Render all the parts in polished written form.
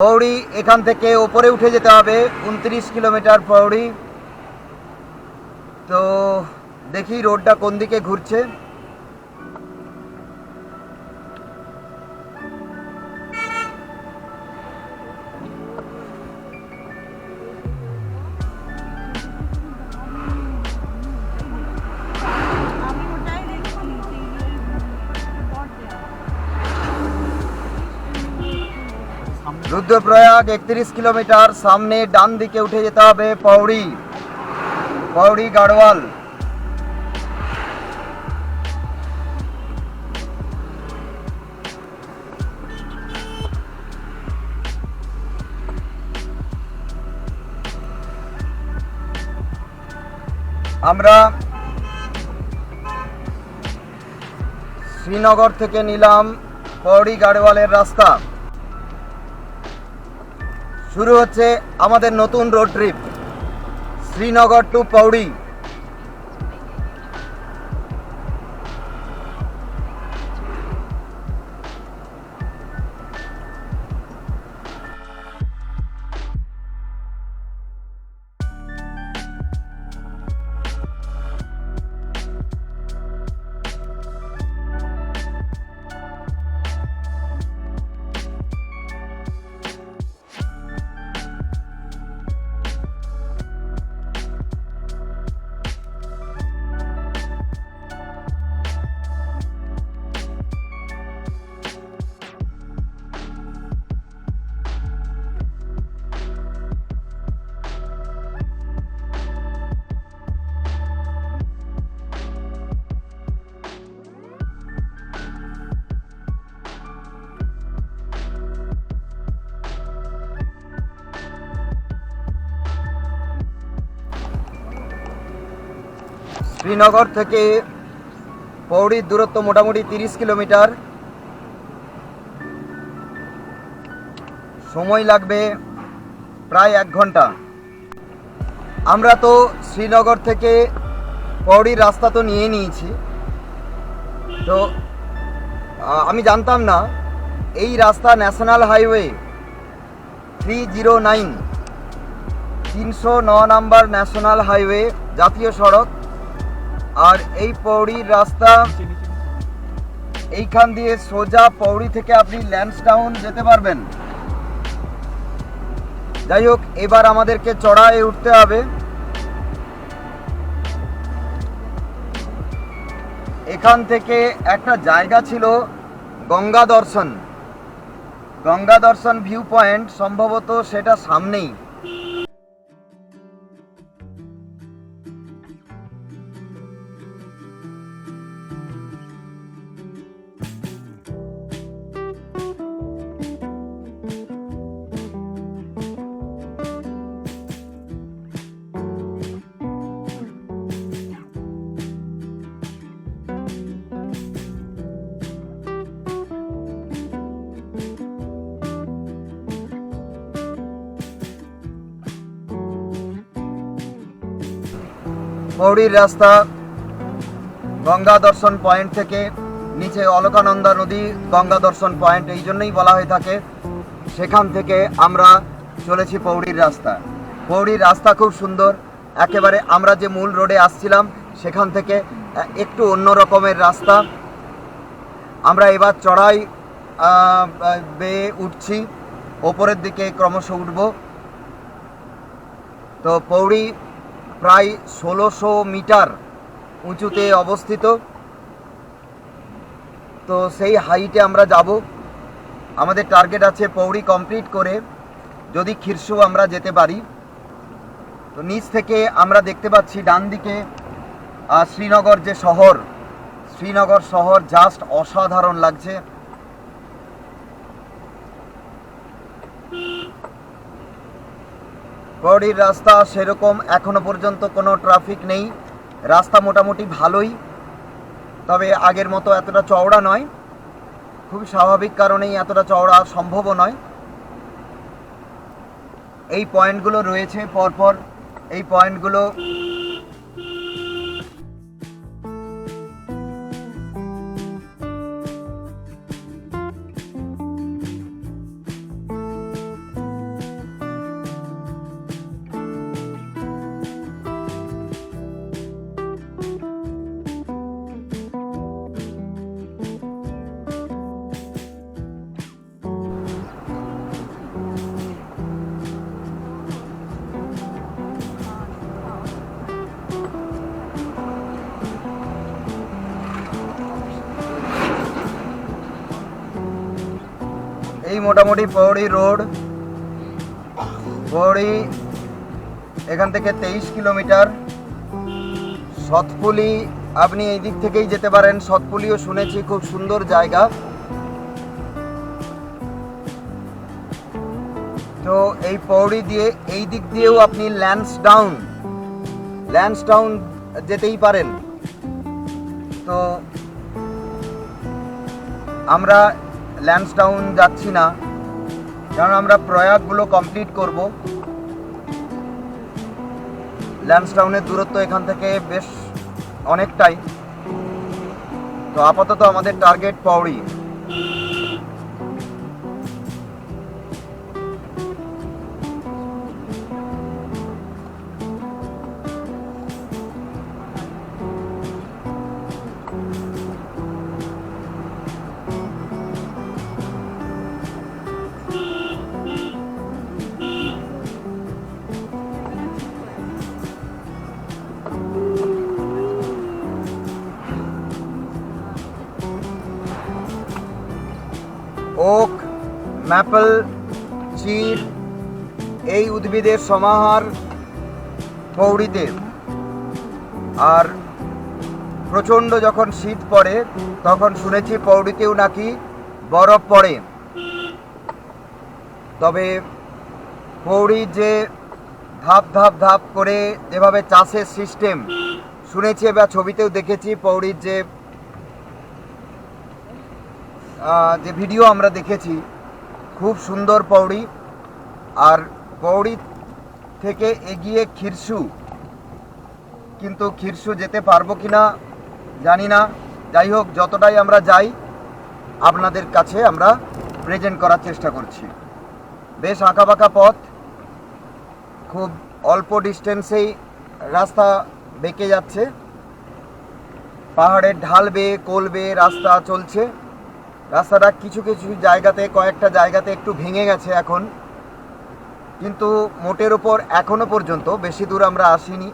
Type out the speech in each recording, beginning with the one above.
পৌড়ি এখান থেকে ওপরে উঠে যেতে হবে 29 কিলোমিটার পৌড়ি। তো দেখি রোডটা কোন দিকে ঘুরছে। রুদ্রপ্রয়াগ 31 কিলোমিটার, সামনে ডান দিকে উঠে যেতে হবে পৌড়ি, পৌড়ি গাড়োয়াল। আমরা শ্রীনগর থেকে নিলাম পৌড়ি গাড়োয়ালের রাস্তা। শুরু হচ্ছে আমাদের নতুন road trip, Srinagar to Pauri. Srinagar থেকে পৌড়ির দূরত্ব মোটামুটি 30 কিলোমিটার, সময় লাগবে প্রায় 1 ঘন্টা। আমরা তো শ্রীনগর থেকে পৌড়ির রাস্তা তো নিয়ে নিয়েছি। তো আমি জানতাম না এই রাস্তা national highway 309, 309 number national highway, জাতীয় সড়ক। আর এই পৌড়ির রাস্তা এইখান দিয়ে সোজা পৌড়ি থেকে আপনি ল্যান্সডাউন যেতে পারবেন। যাই হোক, এবার আমাদেরকে চড়ায় উঠতে হবে। এখান থেকে একটা জায়গা ছিল গঙ্গা দর্শন, গঙ্গা দর্শন ভিউ পয়েন্ট, সম্ভবত সেটা সামনেই। পৌড়ির রাস্তা গঙ্গা দর্শন পয়েন্ট থেকে নিচে অলকানন্দা নদী গঙ্গা দর্শন পয়েন্ট, এই জন্যই বলা হয়ে থাকে। সেখান থেকে আমরা চলেছি পৌড়ির রাস্তা। পৌড়ির রাস্তা খুব সুন্দর, একেবারে আমরা যে মূল রোডে আসছিলাম সেখান থেকে একটু অন্য রকমের রাস্তা। আমরা এবার চড়াই বেয়ে উঠছি, ওপরের দিকে ক্রমশ উঠব। তো পৌড়ি প্রায় 1600 মিটার উঁচুতে অবস্থিত। তো সেই হাইটে আমরা যাব। আমাদের টার্গেট আছে পৌড়ি কমপ্লিট করে যদি খিরসু আমরা যেতে পারি। তো নিচ থেকে আমরা দেখতে পাচ্ছি ডান দিকে শ্রীনগর যে শহর, শ্রীনগর শহর জাস্ট অসাধারণ লাগছে। পৌড়ির রাস্তা সেরকম এখনো পর্যন্ত কোনো ট্রাফিক নেই, রাস্তা মোটামুটি ভালোই, তবে আগের মতো এতটা চওড়া নয়। খুব স্বাভাবিক কারণেই এতটা চওড়া সম্ভবও নয়। এই পয়েন্টগুলো রয়েছে পরপর, এই পয়েন্টগুলো মোটামুটি পৌড়ি রোড। পৌড়ি এখান থেকে 23 কিলোমিটার। সতপুলি আপনি এই দিক থেকেই যেতে পারেন। সতপুলিও শুনেছি খুব সুন্দর জায়গা। তো এই পৌড়ি দিয়ে এই দিক দিয়েও আপনি ল্যান্সডাউন যেতেই পারেন। তো আমরা ল্যান্সডাউন যাচ্ছি না, কারণ আমরা প্রয়াগগুলো কমপ্লিট করব। ল্যান্সডাউনের দূরত্ব এখান থেকে বেশ অনেকটাই। তো আপাতত আমাদের টার্গেট পৌড়ি। ওক, ম্যাপল, চির এই উদ্ভিদের সমাহার পৌড়িতে। আর প্রচণ্ড যখন শীত পড়ে তখন শুনেছি পৌড়িতেও নাকি বরফ পড়ে। তবে পৌড়ি যে ধাপ ধাপ ধাপ করে যেভাবে চাষের সিস্টেম শুনেছি বা ছবিতেও দেখেছি, পৌড়ির যে ভিডিও আমরা দেখেছি, খুব সুন্দর পৌড়ি। আর পৌড়ি থেকে এগিয়ে খিরসু, কিন্তু খিরসু যেতে পারবো কিনা জানি না। যাই হোক, যতটাই আমরা যাই আপনাদের কাছে আমরা প্রেজেন্ট করার চেষ্টা করছি। বেশ আঁকাবাঁকা পথ, খুব অল্প ডিস্টেন্সেই রাস্তা বেঁকে যাচ্ছে। পাহাড়ের ঢাল বেয়ে কোল বেয়ে রাস্তা চলছে। রাস্তাটা কিছু কিছু জায়গাতে, কয়েকটা জায়গাতে একটু ভেঙে গেছে এখন, কিন্তু মোটের ওপর এখনো পর্যন্ত বেশি দূর আমরা আসিনি।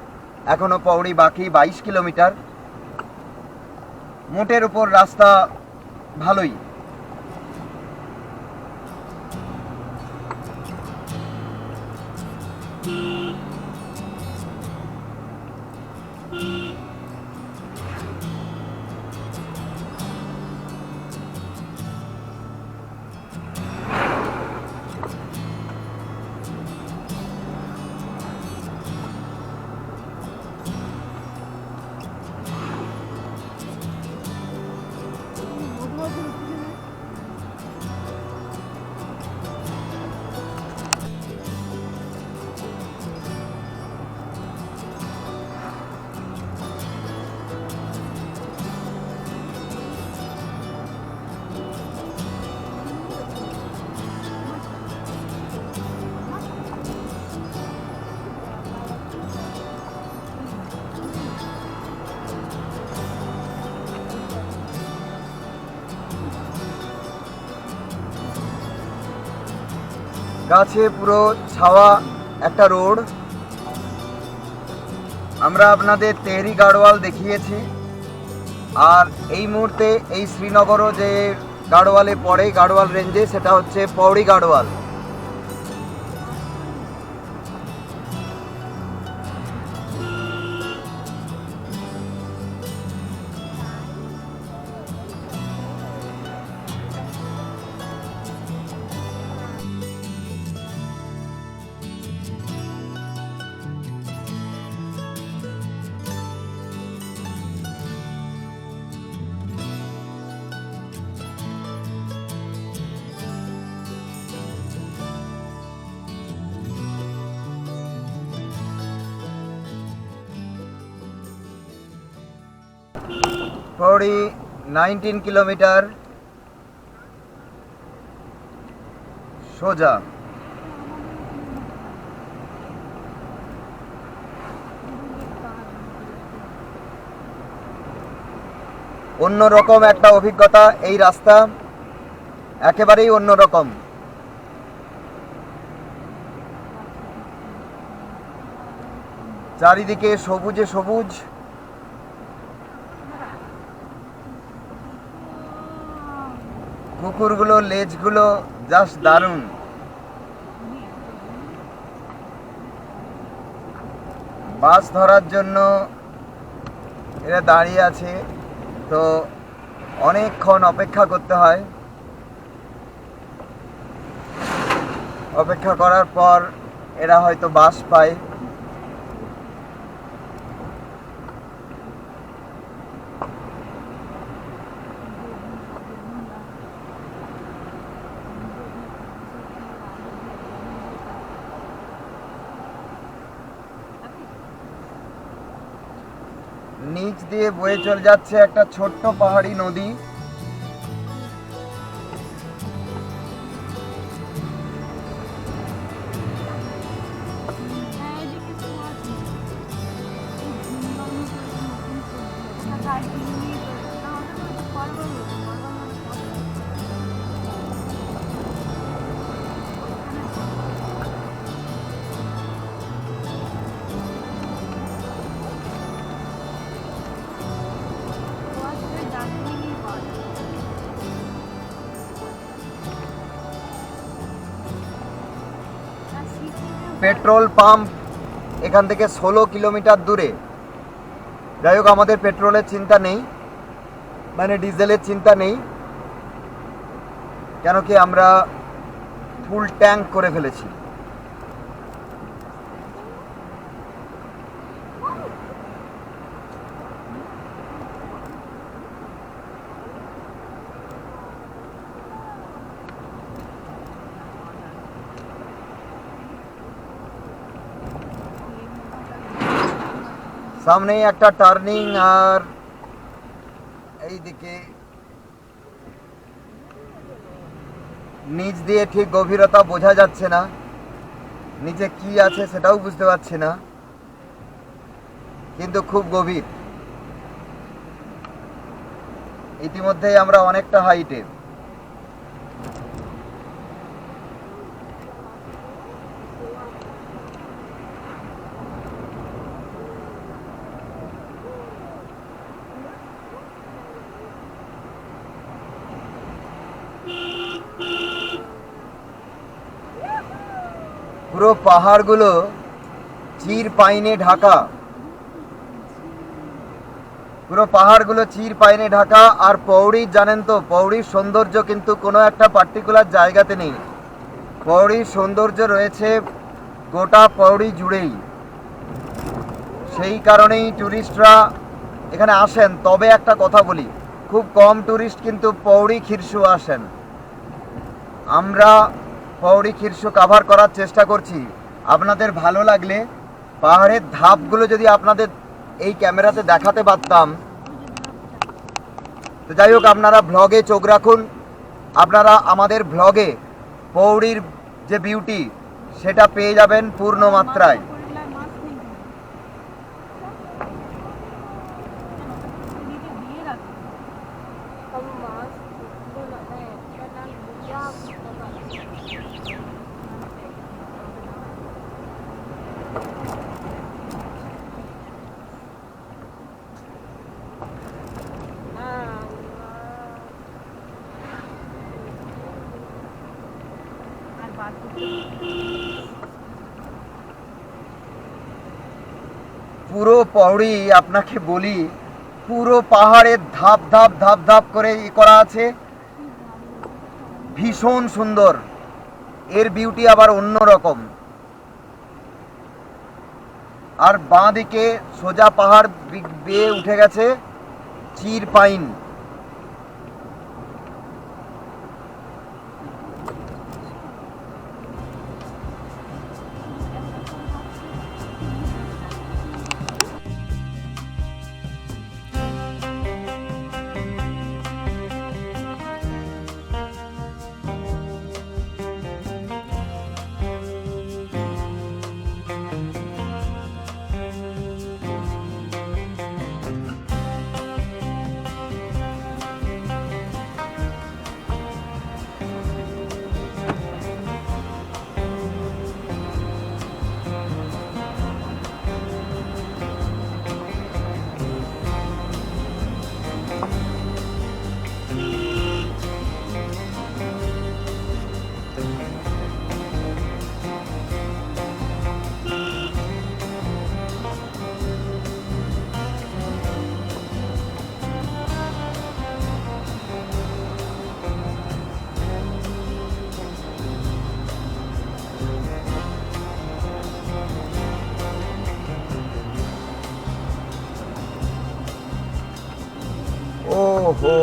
এখনো পৌড়ি বাকি 22 কিলোমিটার। মোটের ওপর রাস্তা ভালোই। গাছে পুরো ছাওয়া একটা রোড। আমরা আপনাদের তেহরি গাড়োয়াল দেখিয়েছি, আর এই মুহূর্তে এই শ্রীনগরও যে গাড়োয়ালে পড়ে, গাড়োয়াল রেঞ্জে, সেটা হচ্ছে পৌড়ি গাড়োয়াল। পৌড়ি 19 কিলোমিটার সোজা। অন্যরকম একটা অভিজ্ঞতা এই রাস্তা, একেবারেই অন্যরকম। চারিদিকে সবুজে সবুজ। খুব কুকুরগুলো লেজগুলো জাস্ট দারুণ। বাস ধরার জন্য এরা দাঁড়িয়ে আছে, তো অনেকক্ষণ অপেক্ষা করতে হয়। অপেক্ষা করার পর এরা হয়তো বাস পায়। নিচ দিয়ে বয়ে চলে যাচ্ছে একটা ছোট্ট পাহাড়ি নদী। পেট্রোল পাম্প এখান থেকে 16 কিলোমিটার দূরে। যাই হোক, আমাদের পেট্রোলের চিন্তা নেই, মানে ডিজেলের চিন্তা নেই, কেন কি আমরা ফুল ট্যাঙ্ক করে ফেলেছি। সামনেই একটা টার্নিং, আর এইদিকে নিচ দিয়ে ঠিক গভীরতা বোঝা যাচ্ছে না, নিচে কি আছে সেটাও বুঝতে পারছি না, কিন্তু খুব গভীর। ইতিমধ্যেই আমরা অনেকটা হাইটে। পুরো পাহাড়গুলো চির পাইনে ঢাকা, পুরো পাহাড়গুলো চির পাইনে ঢাকা। আর পৌড়ি জানেন তো, পৌড়ির সৌন্দর্য কিন্তু কোনো একটা পার্টিকুলার জায়গাতে নেই। পৌড়ির সৌন্দর্য রয়েছে গোটা পৌড়ি জুড়েই। সেই কারণেই ট্যুরিস্টরা এখানে আসেন। তবে একটা কথা বলি, খুব কম ট্যুরিস্ট কিন্তু পৌড়ি খিরসু আসেন। আমরা পৌড়ি খিরসু কভার করার চেষ্টা করছি। আপনাদের ভালো লাগলে পাহাড়ের ধাপগুলো যদি আপনাদের এই ক্যামেরাতে দেখাতে পারতাম। তো যাই হোক, আপনারা ভ্লগে চোখ রাখুন। আপনারা আমাদের ভ্লগে পৌড়ির যে বিউটি সেটা পেয়ে যাবেন পূর্ণ মাত্রায়। পুরো পৌড়ি আপনাকে বলি, পুরো পাহাড়ের ধাপ ধাপ ধাপ ধাপ করে করা আছে, ভীষণ সুন্দর। এর বিউটি আবার অন্য রকম। আর বাঁ দিকে সোজা পাহাড় বেয়ে উঠে গেছে চির পাইন। ওহো,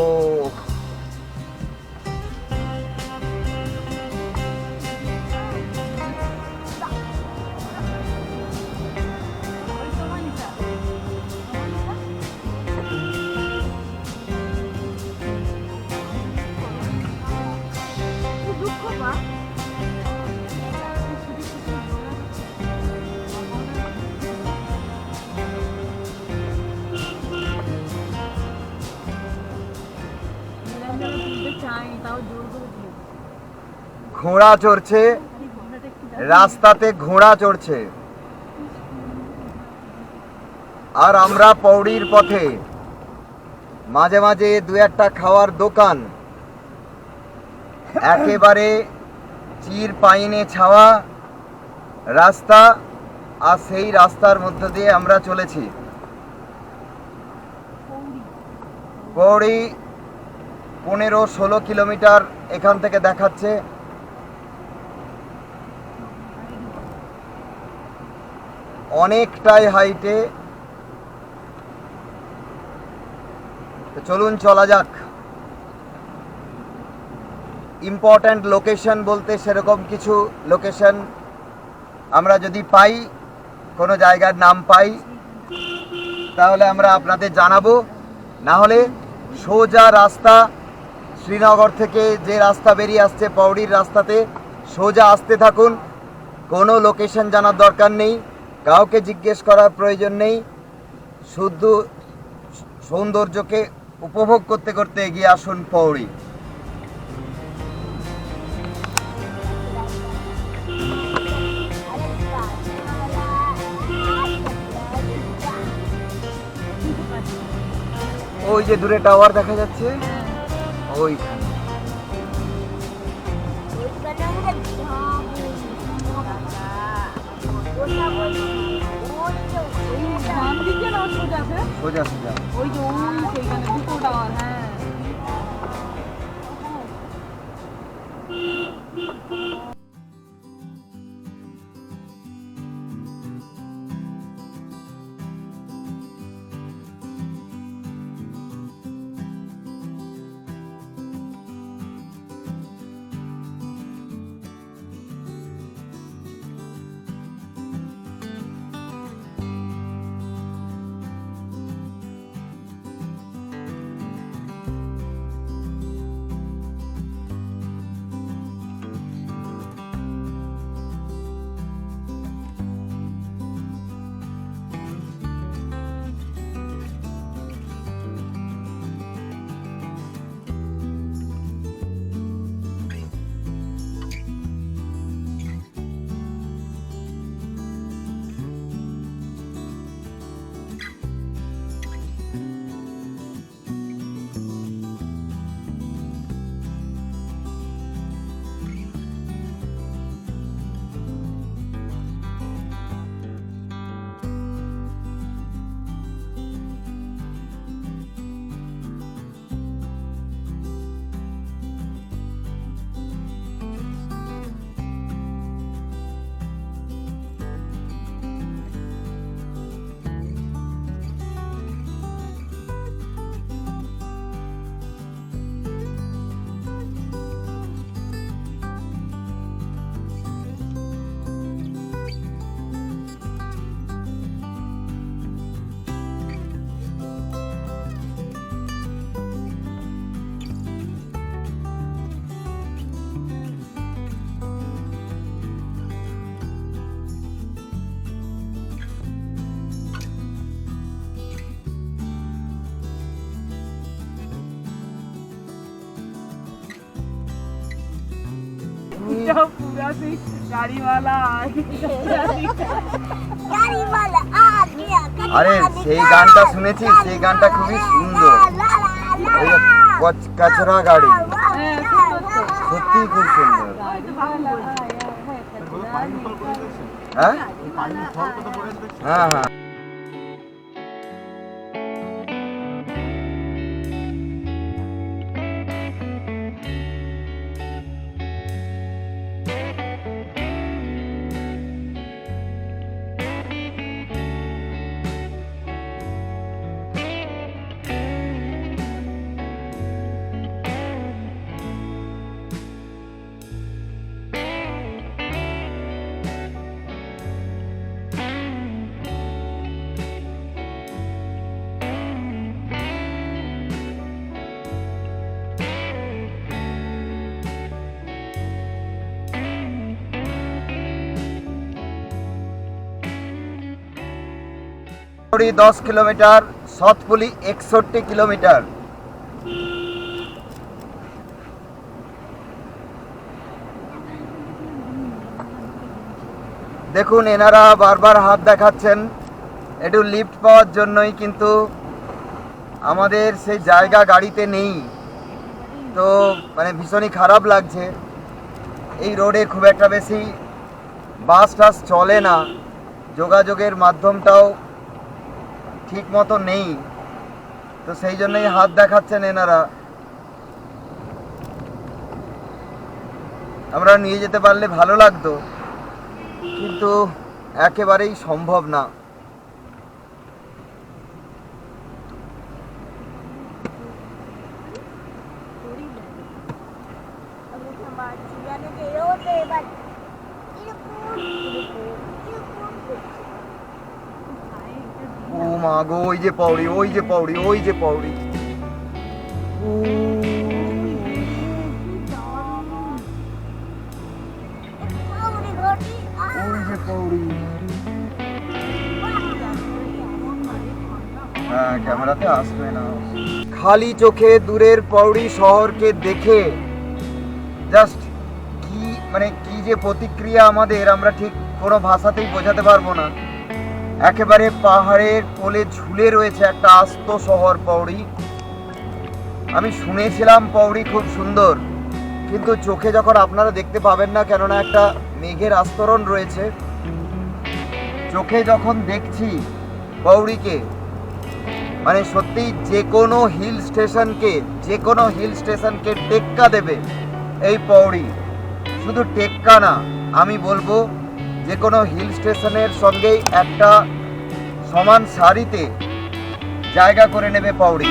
ঘোড়া চড়ছে রাস্তাতে, ঘোড়া চড়ছে। আর আমরা পৌড়ির পথে, মাঝে মাঝে দু একটা খাওয়ার দোকান, একেবারে চির পাইনে ছাওয়া রাস্তা, আর সেই রাস্তার মধ্য দিয়ে আমরা চলেছি। পৌড়ি 15-16 কিলোমিটার এখান থেকে দেখাচ্ছে। অনেকটাই হাইটে। চলুন চলা যাক। ইম্পর্ট্যান্ট লোকেশন বলতে সেরকম কিছু লোকেশন আমরা যদি পাই, কোনো জায়গার নাম পাই, তাহলে আমরা আপনাদের জানাবো। না হলে সোজা রাস্তা, শ্রীনগর থেকে যে রাস্তা বেরিয়ে আসছে পৌড়ির রাস্তাতে সোজা আসতে থাকুন। কোনো লোকেশন জানার দরকার নেই, কাউকে জিজ্ঞেস করার প্রয়োজন নেই। শুধু সৌন্দর্যকে উপভোগ করতে করতে এগিয়ে আসুন পৌড়ি। ওই যে দূরে টাওয়ার দেখা যাচ্ছে, ওইখানে। সোজা সোজা ওই যে সেইখানে দুটো টাওয়ার। হ্যাঁ, पूरा से गाड़ी वाला आ गया। আরে সেই গানটা শুনেছি, সেই গানটা খুবই সুন্দর। কচরা গাড়ি, সত্যি খুব সুন্দর। হ্যাঁ হ্যাঁ হ্যাঁ। পৌড়ি 10 কিলোমিটার, সতপুলি 61 কিলোমিটার। দেখুন এনারা বারবার হাত দেখাচ্ছেন একটু লিফট পাওয়ার জন্যই, কিন্তু আমাদের সেই জায়গা গাড়িতে নেই, তো মানে ভীষণই খারাপ লাগছে। এই রোডে খুব একটা বেশি বাস টাস চলে না, যোগাযোগের মাধ্যমটাও ঠিক মতো নেই, তো সেই জন্যই হাত দেখাচ্ছেন এনারা। আমরা নিয়ে যেতে পারলে ভালো লাগতো, কিন্তু একেবারেই সম্ভব না। ও মা গো, ওই যে পৌড়ি, ওই যে পৌড়ি, ওই যে পৌড়ি। ওই যে পৌড়ি। হ্যাঁ, ক্যামেরাতে আসবে না। খালি চোখে দূরের পৌড়ি শহরকে দেখে জাস্ট কি মানে কি যে প্রতিক্রিয়া আমাদের, আমরা ঠিক কোনো ভাষাতেই বোঝাতে পারবো না। একেবারে পাহাড়ের কোলে ঝুলে রয়েছে একটা আস্ত শহর পৌড়ি। আমি শুনেছিলাম পৌড়ি খুব সুন্দর, কিন্তু চোখে যখন আপনারা দেখতে পাবেন না, কেননা একটা মেঘের আস্তরণ রয়েছে, চোখে যখন দেখছি পৌড়িকে, মানে সত্যি যে কোনো হিল স্টেশনকে টেক্কা দেবে এই পৌড়ি। শুধু টেক্কা না, আমি বলবো যে কোনো হিল স্টেশনের সঙ্গেই একটা সমান সারিতে জায়গা করে নেবে পৌড়ি।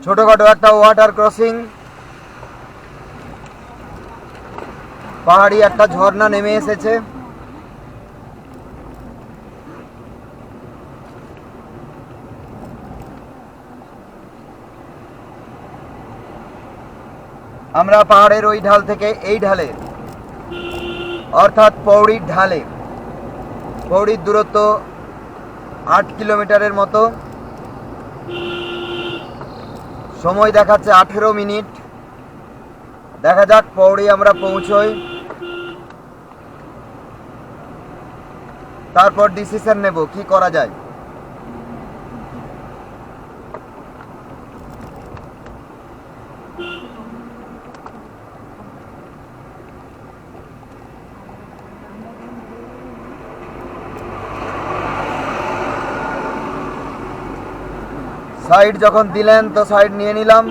ছোটখাটো একটা ওয়াটার ক্রসিং, পাহাড়ি একটা ঝর্ণা নেমে এসেছে। আমরা পাহাড়ের ওই ঢাল থেকে এই ঢালে, অর্থাৎ পৌড়ির ঢালে, পৌড়ির দূরত্ব 8 কিলোমিটারের মতো, সময় দেখাচ্ছে 18 মিনিট। দেখা যাক পৌড়ি আমরা পৌঁছই, তারপর ডিসিশন নেব কি করা যায়। সাইড যখন দিলেন তো সাইড নিয়ে নিলাম।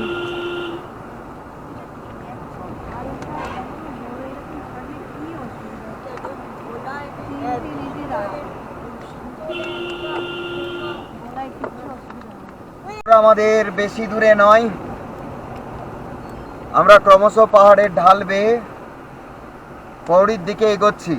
আমাদের বেশি দূরে নয়, আমরা ক্রমশ পাহাড়ের ঢাল বেয়ে পৌড়ির দিকে এগোচ্ছি।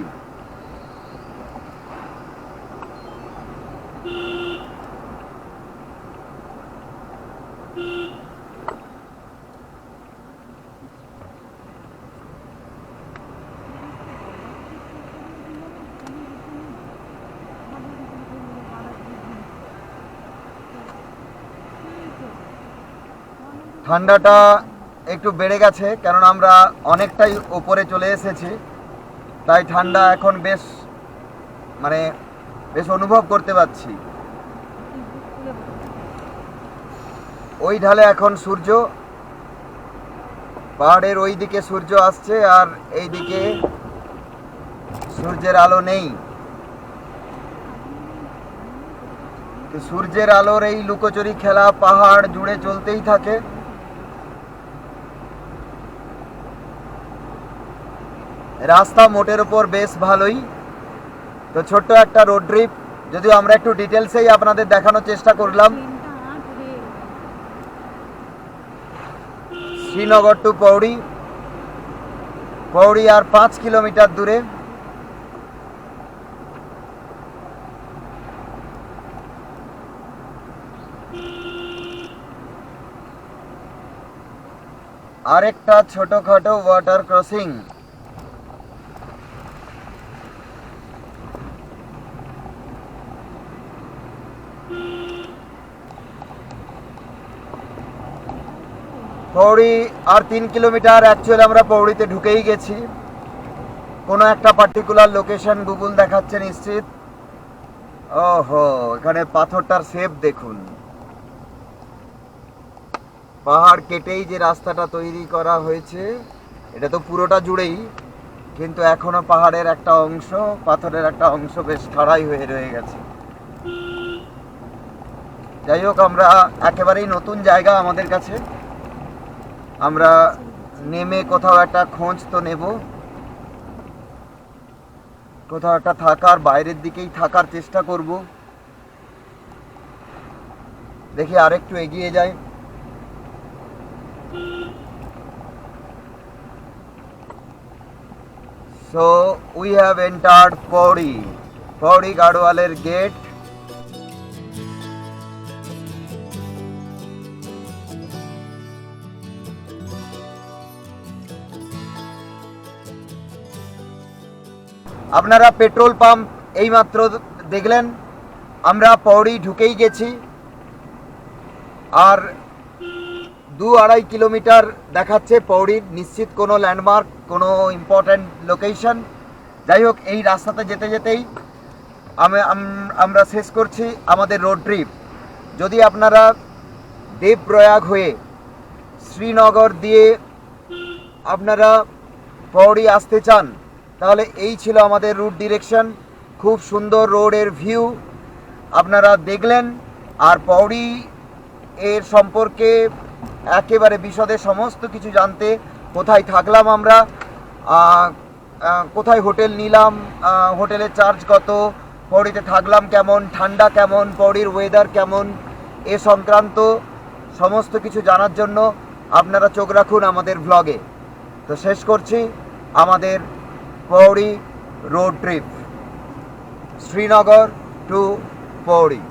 ঠান্ডাটা একটু বেড়ে গেছে, কারণ আমরা অনেকটাই উপরে চলে এসেছি, তাই ঠান্ডা এখন বেশ অনুভব করতে পারছি। ওই ঢালে এখন সূর্য, পাহাড়ের ওই দিকে সূর্য আসছে আর এই দিকে সূর্যের আলো নেই। তো সূর্যের আলোর এই লুকোচুরি খেলা পাহাড় জুড়ে চলতেই থাকে। রাস্তা মোটের উপর বেশ ভালোই। তো ছোট্ট একটা রোড ট্রিপ, যদিও আমরা একটু ডিটেলসেই আপনাদের দেখানোর চেষ্টা করলাম। শ্রীনগর টু পৌড়ি, পৌড়ি আর 5 কিলোমিটার দূরে। আরেকটা ছোটখাটো ওয়াটার ক্রসিং। পৌড়ি আর 3 কিলোমিটার। অ্যাকচুয়ালি আমরা পৌড়িতে ঢুকেই গেছি। কোনো একটা পার্টিকুলার লোকেশন গুগল দেখাচ্ছে নিশ্চিত। ওহো, এখানে পাথরটার শেপ দেখুন। পাহাড় কেটেই যে রাস্তাটা তৈরি করা হয়েছে, এটা তো পুরোটা জুড়েই, কিন্তু এখনো পাহাড়ের একটা অংশ, পাথরের একটা অংশ বেশ খাড়াই হয়ে রয়ে গেছে। যাই হোক, আমরা একেবারেই নতুন জায়গা আমাদের কাছে। আমরা নেমে কোথাও একটা খোঁজ তো নেব, কোথাও একটা থাকার, বাইরের দিকেই থাকার চেষ্টা করব। দেখি আরেকটু এগিয়ে যাই। So we have entered Pauri, Pauri Gadwaler gate. আপনারা পেট্রোল পাম্প এইমাত্র দেখলেন। আমরা পৌড়ি ঢুকেই গেছি আর 2-2.5 কিলোমিটার দেখাচ্ছে পৌড়ির। নিশ্চিত কোনো ল্যান্ডমার্ক, কোনো ইম্পর্ট্যান্ট লোকেশন। যাই হোক, এই রাস্তাতে যেতে যেতেই আমরা শেষ করছি আমাদের রোড ট্রিপ। যদি আপনারা দেবপ্রয়াগ হয়ে শ্রীনগর দিয়ে আপনারা পৌড়ি আসতে চান, তাহলে এই ছিল আমাদের রুট ডিরেকশন। খুব সুন্দর রোডের ভিউ আপনারা দেখলেন। আর পৌড়ি এর সম্পর্কে একেবারে বিশদে সমস্ত কিছু জানতে, কোথায় থাকলাম আমরা, কোথায় হোটেল নিলাম, হোটেলের চার্জ কত, পৌড়িতে থাকলাম কেমন, ঠান্ডা কেমন, পৌড়ির ওয়েদার কেমন, এ সংক্রান্ত সমস্ত কিছু জানার জন্য আপনারা চোখ রাখুন আমাদের ভ্লগে। তো শেষ করছি আমাদের পৌড়ি রোড ট্রিপ, শ্রীনগর টু পৌড়ি।